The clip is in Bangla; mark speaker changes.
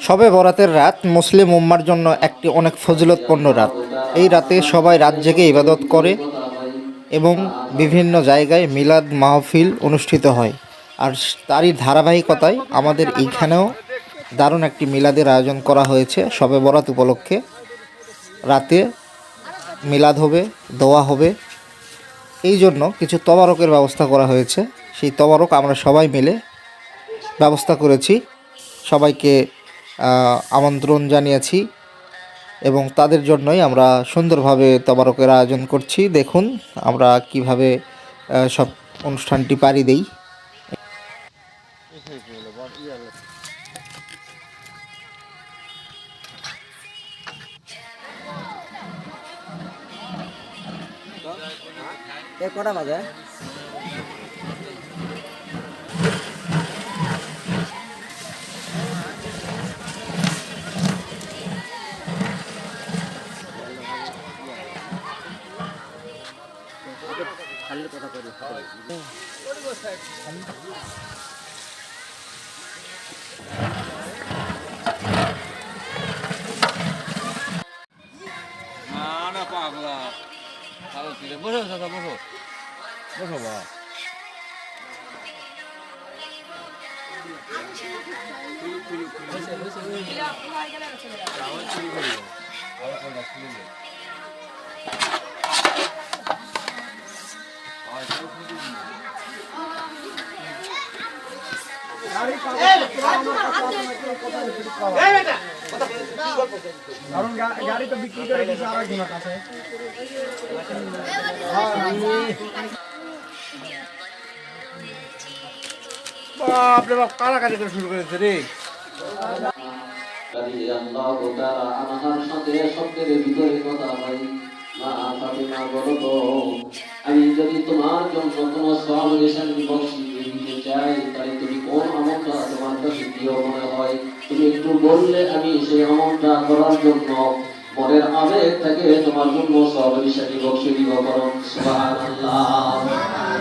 Speaker 1: শবে বরাতের রাত মুসলিম উম্মার জন্য একটি অনেক ফজিলতপূর্ণ রাত। এই রাতে সবাই রাত জেগে ইবাদত করে এবং বিভিন্ন জায়গায় মিলাদ মাহফিল অনুষ্ঠিত হয়। আর তারই ধারাবাহিকতায় আমাদের এইখানেও দারুণ একটি মিলাদের আয়োজন করা হয়েছে শবে বরাত উপলক্ষে। রাতে মিলাদ হবে, দোয়া হবে, এই জন্য কিছু তবারকের ব্যবস্থা করা হয়েছে। সেই তবারক আমরা সবাই মিলে ব্যবস্থা করেছি, সবাইকে আমন্ত্রণ জানিয়েছি এবং তাদের জন্যই আমরা সুন্দরভাবে তবারকের আয়োজন করছি। দেখুন আমরা কিভাবে সব অনুষ্ঠানটি পাড়ি দেই।
Speaker 2: কটা বাজে? কথা করি না পাগলা ভালো ছিল। বসো দাদা, বসো বসো বা গাড়ি তো বিক্রি করে দিয়েছে আরেকজনের কাছে। বাপরে বাপ, কারাকারি করে শুরু করেছে রে।
Speaker 3: আমি যদি তোমার জন্য কোনো সওয়াব নিশানি বকশিশ দিতে চাই, তাহলে তুমি কোন আমলটা তোমার কাছে প্রিয় মনে হয় তুমি একটু বললে আমি সেই আমলটা করার জন্য মনের আবেগ থেকে তোমার জন্য সওয়াব নিশানি বকশিশ দিব। করুন সুবহানাল্লাহ।